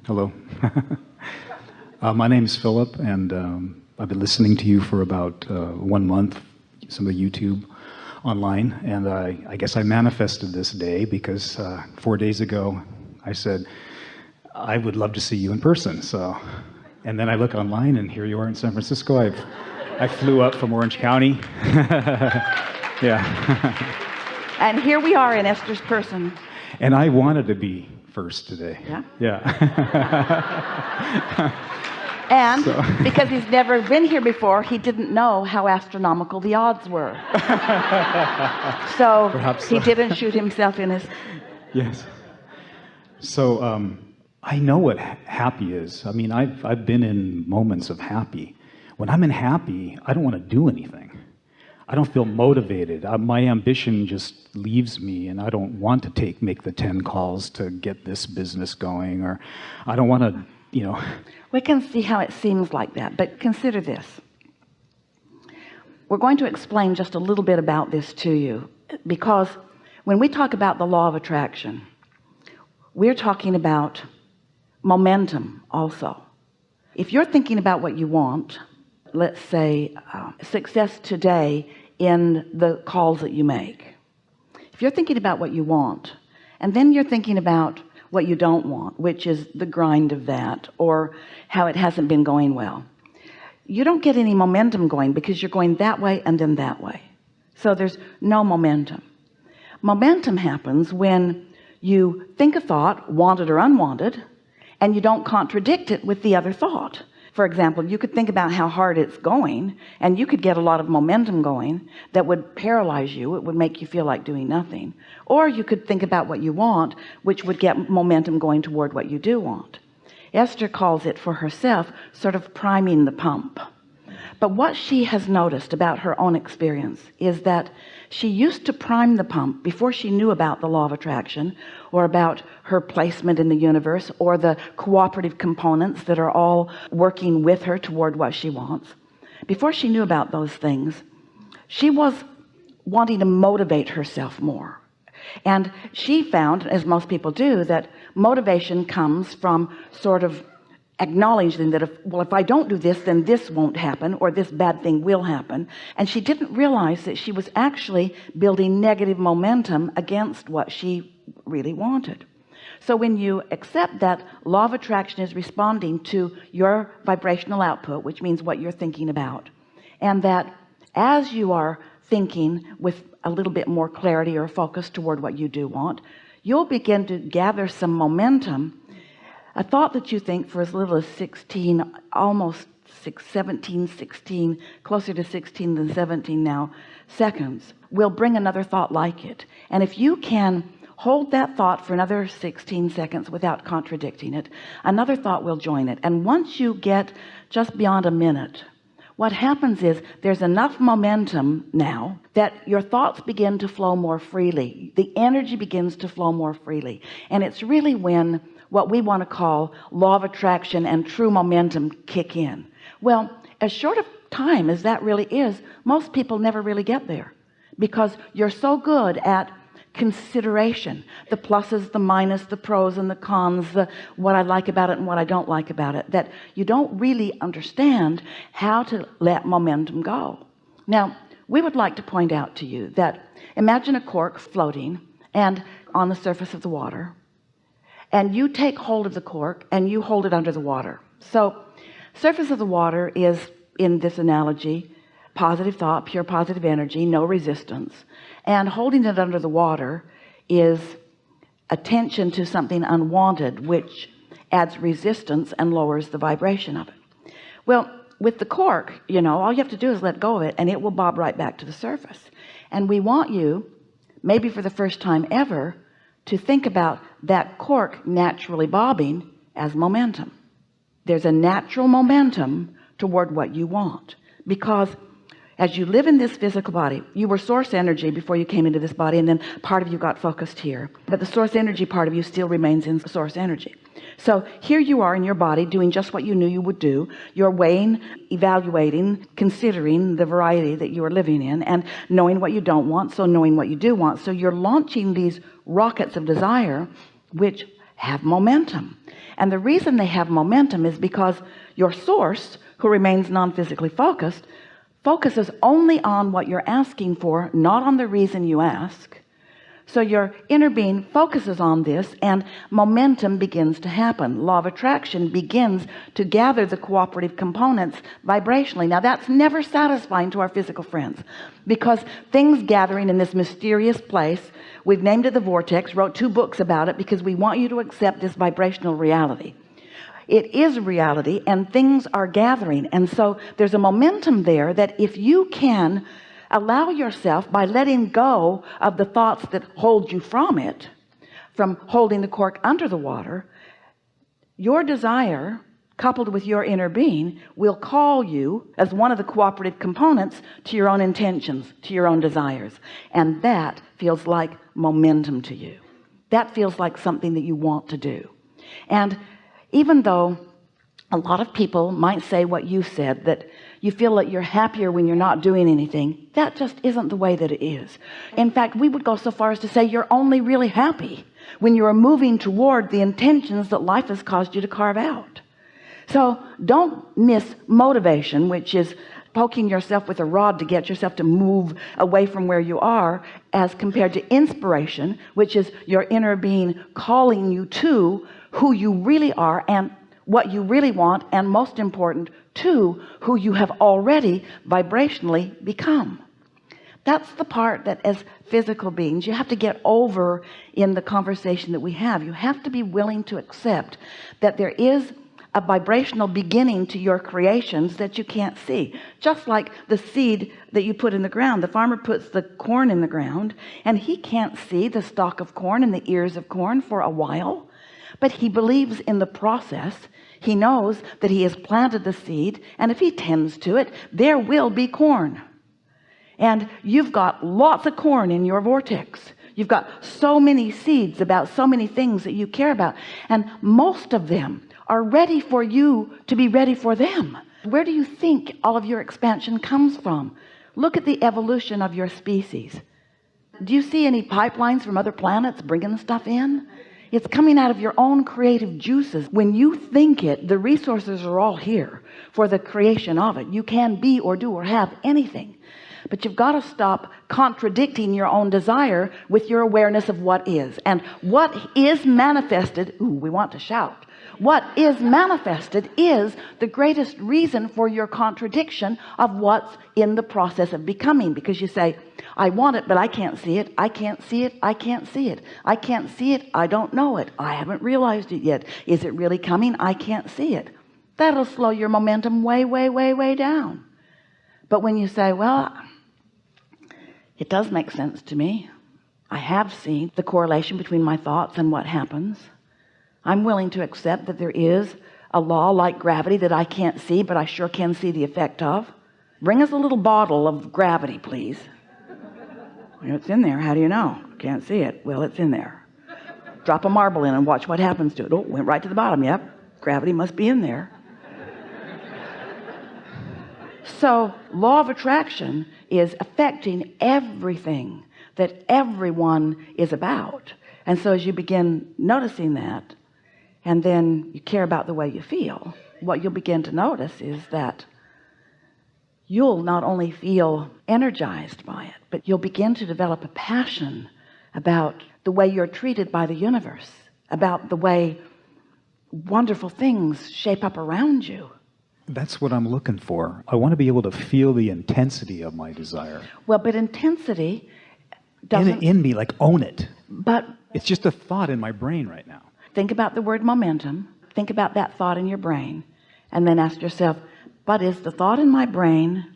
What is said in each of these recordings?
Hello. My name is Philip, and I've been listening to you for about 1 month, some of the YouTube online, and I guess I manifested this day because 4 days ago I said, I would love to see you in person. So, and then I look online, and here you are in San Francisco. I flew up from Orange County. Yeah. And here we are in Esther's person. And I wanted to be first today. Yeah? Yeah. And because he's never been here before, he didn't know how astronomical the odds were. So Perhaps he didn't shoot himself in his... Yes. So I know what happy is. I mean, I've been in moments of happy. When I'm in happy, I don't want to do anything. I don't feel motivated. My ambition just leaves me, and I don't want to make the 10 calls to get this business going, or I don't want to, We can see how it seems like that, but consider this. We're going to explain just a little bit about this to you, because when we talk about the law of attraction, we're talking about momentum also. If you're thinking about what you want, let's say success today in the calls that you make, if you're thinking about what you want and then you're thinking about what you don't want, which is the grind of that or how it hasn't been going well, you don't get any momentum going because you're going that way and then that way. So there's no momentum. Momentum happens when you think a thought, wanted or unwanted, and you don't contradict it with the other thought. For example, you could think about how hard it's going, and you could get a lot of momentum going that would paralyze you. It would make you feel like doing nothing. Or you could think about what you want, which would get momentum going toward what you do want. Esther calls it for herself sort of priming the pump. But what she has noticed about her own experience is that she used to prime the pump before she knew about the law of attraction or about her placement in the universe or the cooperative components that are all working with her toward what she wants. Before she knew about those things, she was wanting to motivate herself more. And she found, as most people do, that motivation comes from sort of acknowledging that if I don't do this, then this won't happen, or this bad thing will happen. And she didn't realize that she was actually building negative momentum against what she really wanted. So when you accept that law of attraction is responding to your vibrational output, which means what you're thinking about, and that as you are thinking with a little bit more clarity or focus toward what you do want, you'll begin to gather some momentum. A thought that you think for as little as 16, almost 17, 16, closer to 16 than 17 now, seconds, will bring another thought like it. And if you can hold that thought for another 16 seconds without contradicting it, another thought will join it. And once you get just beyond a minute, what happens is there's enough momentum now that your thoughts begin to flow more freely. The energy begins to flow more freely. And it's really when what we want to call law of attraction and true momentum kick in. Well, as short a time as that really is, most people never really get there because you're so good at consideration, the pluses, the minus, the pros and the cons, what I like about it and what I don't like about it, that you don't really understand how to let momentum go. Now, we would like to point out to you that imagine a cork floating and on the surface of the water, and you take hold of the cork and you hold it under the water. So surface of the water is, in this analogy, positive thought, pure positive energy, no resistance. And holding it under the water is attention to something unwanted, which adds resistance and lowers the vibration of it. Well, with the cork, all you have to do is let go of it and it will bob right back to the surface. And we want you, maybe for the first time ever, to think about that cork naturally bobbing as momentum. There's a natural momentum toward what you want, because as you live in this physical body, you were source energy before you came into this body, and then part of you got focused here, but the source energy part of you still remains in source energy. So here you are in your body doing just what you knew you would do. You're weighing, evaluating, considering the variety that you are living in, and knowing what you don't want, so knowing what you do want. So you're launching these rockets of desire, which have momentum. And the reason they have momentum is because your source, who remains non-physically focused, focuses only on what you're asking for, not on the reason you ask. So your inner being focuses on this, and momentum begins to happen. Law of attraction begins to gather the cooperative components vibrationally. Now that's never satisfying to our physical friends, because things gathering in this mysterious place, we've named it the vortex, wrote 2 books about it, because we want you to accept this vibrational reality. It is reality, and things are gathering, and so there's a momentum there that if you can allow yourself, by letting go of the thoughts that hold you from it, from holding the cork under the water, your desire coupled with your inner being will call you as one of the cooperative components to your own intentions, to your own desires, and that feels like momentum to you. That feels like something that you want to do. And even though a lot of people might say what you said, that you feel that you're happier when you're not doing anything, that just isn't the way that it is. In fact, we would go so far as to say you're only really happy when you are moving toward the intentions that life has caused you to carve out. So don't miss motivation, which is poking yourself with a rod to get yourself to move away from where you are, as compared to inspiration, which is your inner being calling you to who you really are and what you really want, and most important, to who you have already vibrationally become. That's the part that as physical beings you have to get over in the conversation that we have. You have to be willing to accept that there is a vibrational beginning to your creations that you can't see. Just like the seed that you put in the ground, the farmer puts the corn in the ground and he can't see the stalk of corn and the ears of corn for a while, but he believes in the process. He knows that he has planted the seed, and if he tends to it, there will be corn. And you've got lots of corn in your vortex. You've got so many seeds about so many things that you care about, and most of them are ready for you to be ready for them. Where do you think all of your expansion comes from? Look at the evolution of your species. Do you see any pipelines from other planets bringing stuff in? It's coming out of your own creative juices. When you think it, the resources are all here for the creation of it. You can be or do or have anything, but you've got to stop contradicting your own desire with your awareness of what is. And what is manifested, ooh, we want to shout. What is manifested is the greatest reason for your contradiction of what's in the process of becoming, because you say, I want it, but I can't see it. I can't see it. I can't see it. I can't see it. I don't know it. I haven't realized it yet. Is it really coming? I can't see it. That'll slow your momentum way, way, way, way down. But when you say, well, it does make sense to me. I have seen the correlation between my thoughts and what happens. I'm willing to accept that there is a law like gravity that I can't see, but I sure can see the effect of. Bring us a little bottle of gravity, please. It's in there. How do you know? Can't see it. Well, it's in there. Drop a marble in and watch what happens to it. Oh, went right to the bottom. Yep, gravity must be in there. So law of attraction is affecting everything that everyone is about. And so as you begin noticing that, and then you care about the way you feel, what you'll begin to notice is that you'll not only feel energized by it, but you'll begin to develop a passion about the way you're treated by the universe, about the way wonderful things shape up around you. That's what I'm looking for. I want to be able to feel the intensity of my desire. Well, but intensity doesn't... In me, like own it. But... it's just a thought in my brain right now. Think about the word momentum. Think about that thought in your brain. And then ask yourself, but is the thought in my brain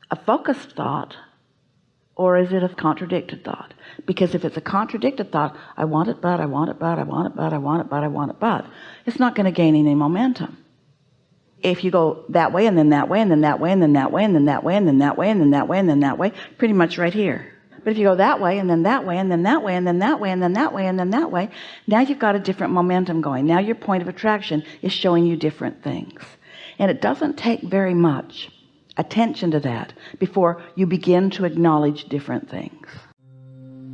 a focused thought, or is it a contradicted thought? Because if it's a contradicted thought, I want it, but I want it, but I want it, but I want it, but I want it, but it's not going to gain any momentum. If you go that way and then that way and then that way and then that way and then that way and then that way and then that way and then that way, pretty much right here. But if you go that way and then that way and then that way and then that way and then that way and then that way, now you've got a different momentum going. Now your point of attraction is showing you different things. And it doesn't take very much attention to that before you begin to acknowledge different things.